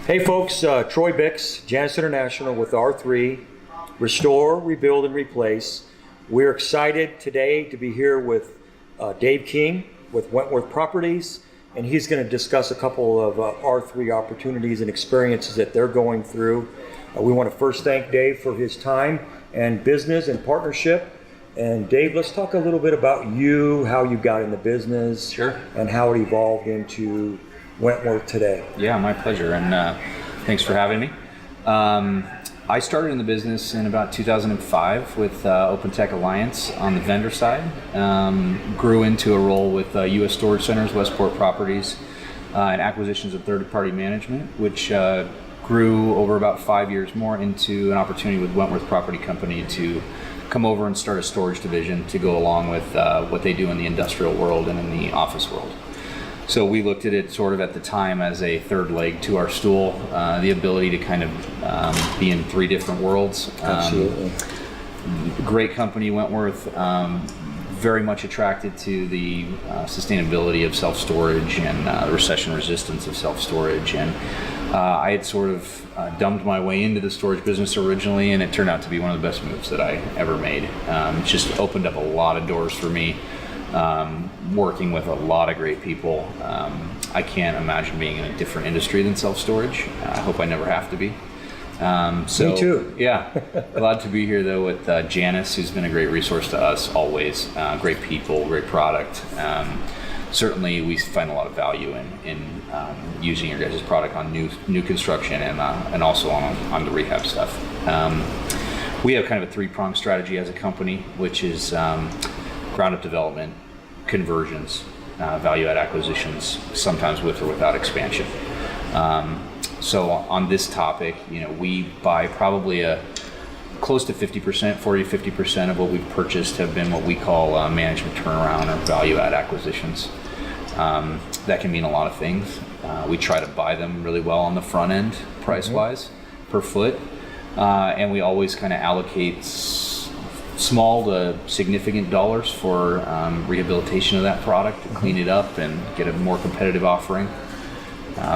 Hey folks, Troy Bix, Janus International with R3, Restore, Rebuild, and Replace. We're excited today to be here with Dave King with Wentworth Properties, and he's going to discuss a couple of R3 opportunities and experiences that they're going through. We want to first thank Dave for his time and business and partnership. And Dave, let's talk a little bit about you, how you got in the business, Sure. and how it evolved into Wentworth today. Yeah, my pleasure, and thanks for having me. I started in the business in about 2005 with Open Tech Alliance on the vendor side. Grew into a role with U.S. Storage Centers, Westport Properties, and acquisitions of third-party management, which grew over about 5 years more into an opportunity with Wentworth Property Company to come over and start a storage division to go along with what they do in the industrial world and in the office world. So we looked at it sort of at the time as a third leg to our stool, the ability to kind of be in three different worlds. Absolutely. Great company, Wentworth, very much attracted to the sustainability of self-storage and the recession resistance of self-storage. And I had sort of dumbed my way into the storage business originally, and it turned out to be one of the best moves that I ever made. It just opened up a lot of doors for me. Working with a lot of great people. I can't imagine being in a different industry than self-storage. I hope I never have to be. Me too. Yeah, glad to be here though with Janus, who's been a great resource to us always. Great people, great product. Certainly we find a lot of value in using your guys' product on new construction and also on the rehab stuff. We have kind of a three-pronged strategy as a company, which is ground-up development, conversions, value-add acquisitions, sometimes with or without expansion. So on this topic, we buy probably close to 50%, 40 to 50% of what we've purchased have been what we call management turnaround or value-add acquisitions. That can mean a lot of things. We try to buy them really well on the front end, price-wise, per foot, and we always kind of allocate small to significant dollars for rehabilitation of that product to clean it up and get a more competitive offering.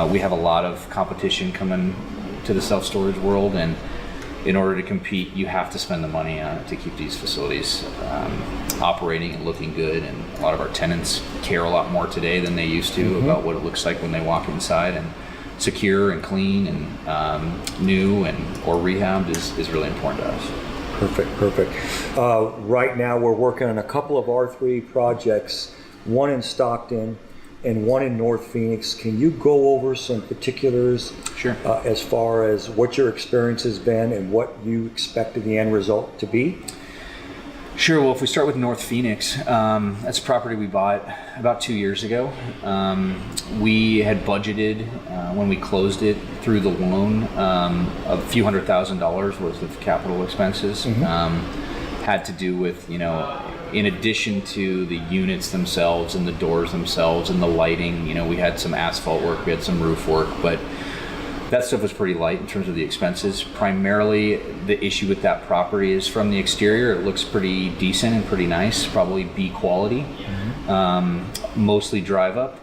We have a lot of competition coming to the self-storage world, and in order to compete, you have to spend the money to keep these facilities operating and looking good. And a lot of our tenants care a lot more today than they used to about what it looks like when they walk inside, and secure and clean and new or rehabbed is really important to us. Perfect. Right now we're working on a couple of R3 projects, one in Stockton and one in North Phoenix. Can you go over some particulars? Sure. As far as what your experience has been and what you expected the end result to be? Sure. Well, if we start with North Phoenix, that's a property we bought about 2 years ago. We had budgeted when we closed it through the loan a few $100,000 worth of capital expenses. Had to do with, in addition to the units themselves and the doors themselves and the lighting, we had some asphalt work, we had some roof work, but that stuff was pretty light in terms of the expenses. Primarily, the issue with that property is from the exterior, it looks pretty decent and pretty nice, probably B quality. Mostly drive up,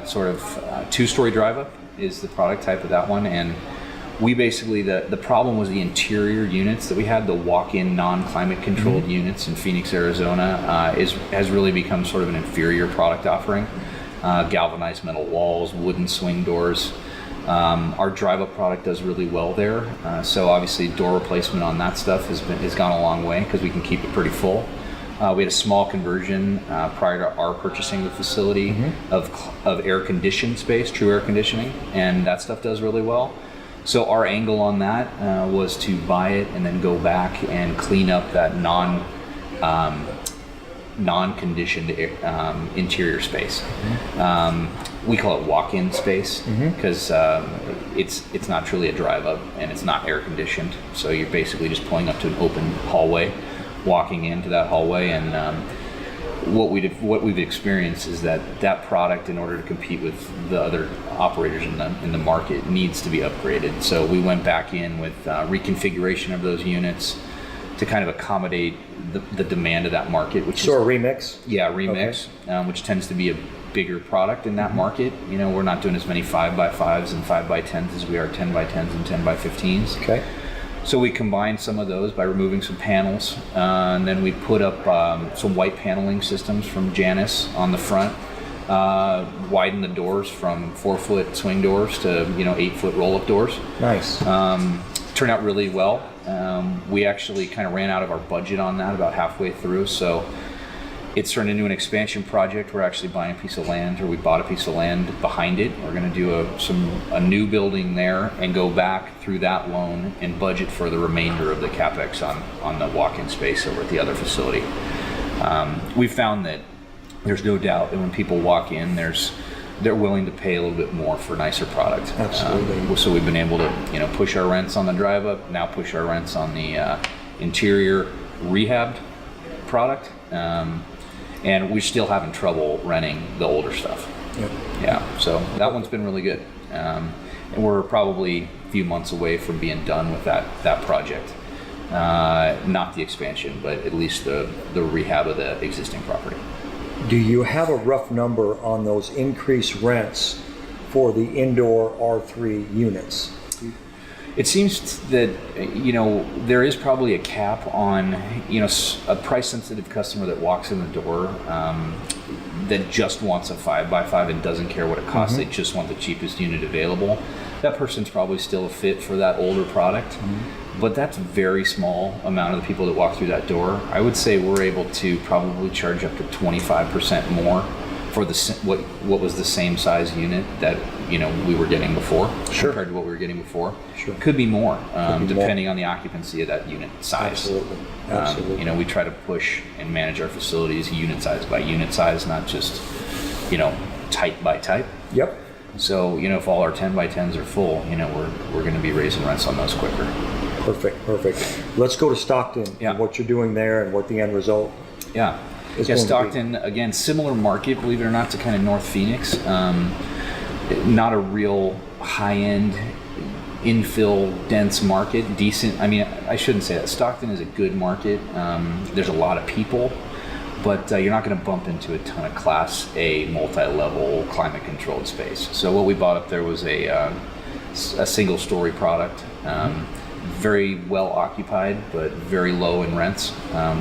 sort of two-story drive up is the product type of that one. And we basically, the problem was the interior units that we had, the walk-in non-climate controlled units in Phoenix, Arizona, has really become sort of an inferior product offering. Galvanized metal walls, wooden swing doors. Our drive-up product does really well there, so obviously door replacement on that stuff has gone a long way because we can keep it pretty full. We had a small conversion prior to our purchasing the facility of air-conditioned space, true air conditioning, and that stuff does really well. So our angle on that was to buy it and then go back and clean up that non-conditioned interior space. We call it walk-in space because it's not truly a drive-up and it's not air-conditioned. So you're basically just pulling up to an open hallway, walking into that hallway, and what we've experienced is that product, in order to compete with the other operators in the market, needs to be upgraded. So we went back in with reconfiguration of those units to kind of accommodate the demand of that market, which is a remix. Yeah, remix, okay. Which tends to be bigger product in that market. You know, we're not doing as many 5x5s and 5x10s as we are 10x10s and 10x15s. Okay. So we combined some of those by removing some panels, and then we put up some white paneling systems from Janus on the front. Widen the doors from 4-foot swing doors to 8-foot roll-up doors. Nice. Turned out really well. We actually kind of ran out of our budget on that about halfway through, so it's turned into an expansion project. We're actually buying a piece of land, or we bought a piece of land behind it. We're going to do a new building there and go back through that loan and budget for the remainder of the CapEx on the walk-in space over at the other facility. We found that there's no doubt that when people walk in, they're willing to pay a little bit more for nicer product. Absolutely. So we've been able to push our rents on the drive up, now push our rents on the interior rehabbed product. And we're still having trouble renting the older stuff. Yep. Yeah, so that one's been really good. And we're probably a few months away from being done with that project. Not the expansion, but at least the rehab of the existing property. Do you have a rough number on those increased rents for the indoor R3 units? It seems that there is probably a cap on a price-sensitive customer that walks in the door that just wants a 5x5 and doesn't care what it costs. They just want the cheapest unit available. That person's probably still a fit for that older product, but that's a very small amount of the people that walk through that door. I would say we're able to probably charge up to 25% more for what was the same size unit that we were getting before. Sure. Compared to what we were getting before. Sure. Could be more, depending more on the occupancy of that unit size. Absolutely. We try to push and manage our facilities unit size by unit size, not just type by type. Yep. So if all our 10x10s are full, we're going to be raising rents on those quicker. Perfect. Let's go to Stockton. Yeah. And what you're doing there and what the end result. Yeah. It's going to be. Stockton, again, similar market, believe it or not, to kind of North Phoenix. Not a real high-end, infill, dense market. Decent. I mean, I shouldn't say that. Stockton is a good market. There's a lot of people, but you're not going to bump into a ton of Class A, multi-level, climate-controlled space. So what we bought up there was a single-story product. Very well occupied, but very low in rents,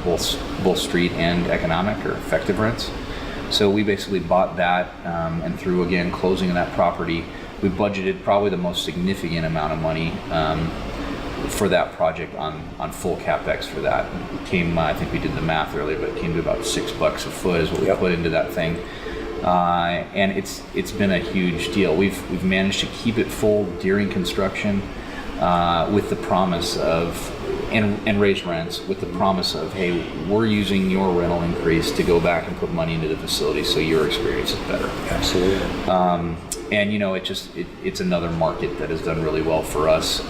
both street and economic or effective rents. So we basically bought that, and through again closing of that property, we budgeted probably the most significant amount of money for that project on full capex for that. It came, I think we did the math earlier, but it came to about $6 a foot is what we put into that thing. And it's been a huge deal. We've managed to keep it full during construction. With the promise of, and raise rents with the promise of, hey, we're using your rental increase to go back and put money into the facility so your experience is better. Absolutely. And it's another market that has done really well for us.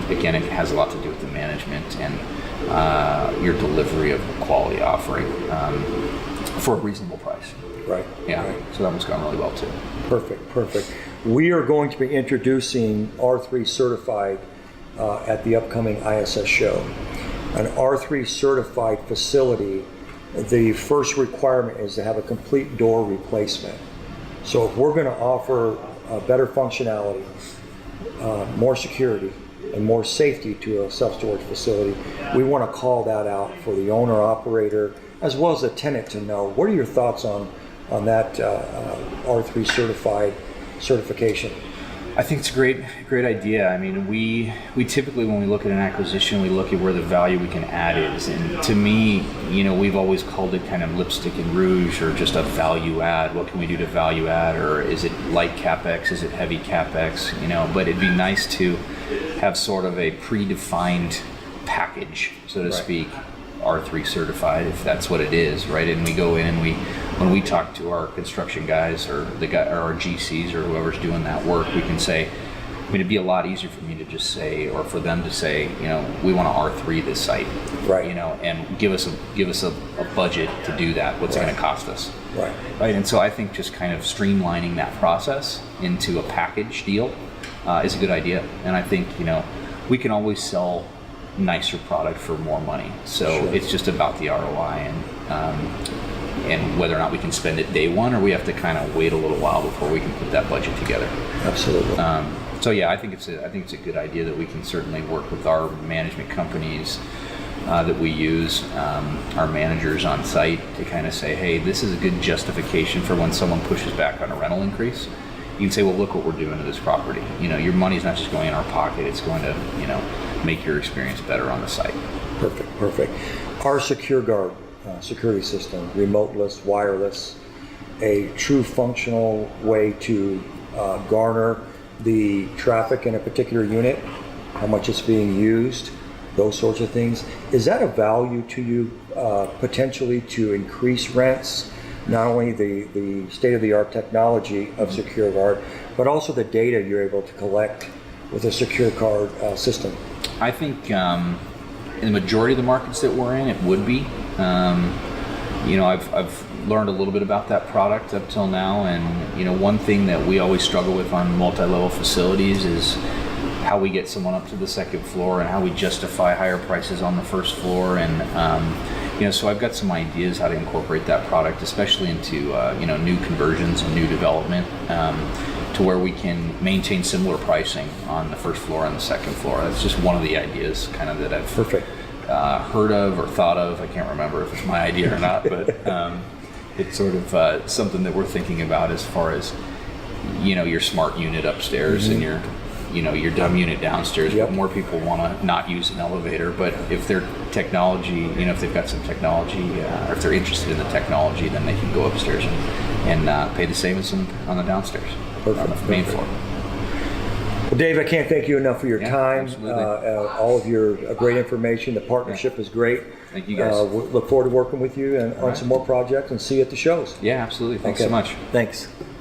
Again, it has a lot to do with the management and your delivery of a quality offering for a reasonable price. Right. Yeah. Right. So that one's gone really well too. Perfect. We are going to be introducing R3 certified at the upcoming ISS show. An R3 certified facility, the first requirement is to have a complete door replacement. So if we're going to offer better functionality, more security, and more safety to a self-storage facility, we want to call that out for the owner operator as well as the tenant to know. What are your thoughts on that R3 certification? I think it's a great idea. I mean, we typically, when we look at an acquisition, we look at where the value we can add is. And to me, we've always called it kind of lipstick and rouge or just a value add. What can we do to value add? Or is it light CapEx? Is it heavy CapEx? But it'd be nice to have sort of a predefined package, so to speak, R3 certified, if that's what it is, right? And we go in and when we talk to our construction guys or our GCs or whoever's doing that work, we can say, it'd be a lot easier for me to just say, or for them to say, we want to R3 this site, right? And give us a budget to do that. What's it going to cost us? Right. And so I think just kind of streamlining that process into a package deal is a good idea. And I think we can always sell nicer product for more money. So It's just about the ROI, and and whether or not we can spend it day one or we have to kind of wait a little while before we can put that budget together. Absolutely. So yeah, I think it's a good idea that we can certainly work with our management companies that we use, our managers on site, to kind of say, hey, this is a good justification for when someone pushes back on a rental increase. You can say, well, look what we're doing to this property. Your money's not just going in our pocket; it's going to, make your experience better on the site. Perfect. Our Secure Guard security system, remoteless, wireless, a true functional way to garner the traffic in a particular unit, how much it's being used, those sorts of things. Is that a value to you potentially to increase rents? Not only the state-of-the-art technology of Secure Guard, but also the data you're able to collect with a Secure Guard system? I think in the majority of the markets that we're in, it would be. I've learned a little bit about that product up till now, and one thing that we always struggle with on multi-level facilities is how we get someone up to the second floor and how we justify higher prices on the first floor. And so I've got some ideas how to incorporate that product, especially into new conversions and new development, to where we can maintain similar pricing on the first floor and the second floor. That's just one of the ideas kind of that I've heard of or thought of. I can't remember if it's my idea or not, but it's sort of something that we're thinking about as far as your smart unit upstairs and your dumb unit downstairs. Yep. But more people want to not use an elevator, but if their technology, if they've got some technology, or if they're interested in the technology, then they can go upstairs and pay the same as on the downstairs, on the main floor. Well, Dave, I can't thank you enough for your time, absolutely. all of your great information. The partnership is great. Thank you, guys. We look forward to working with you and on some more projects, and see you at the shows. Yeah, absolutely. Thanks so much. Thanks.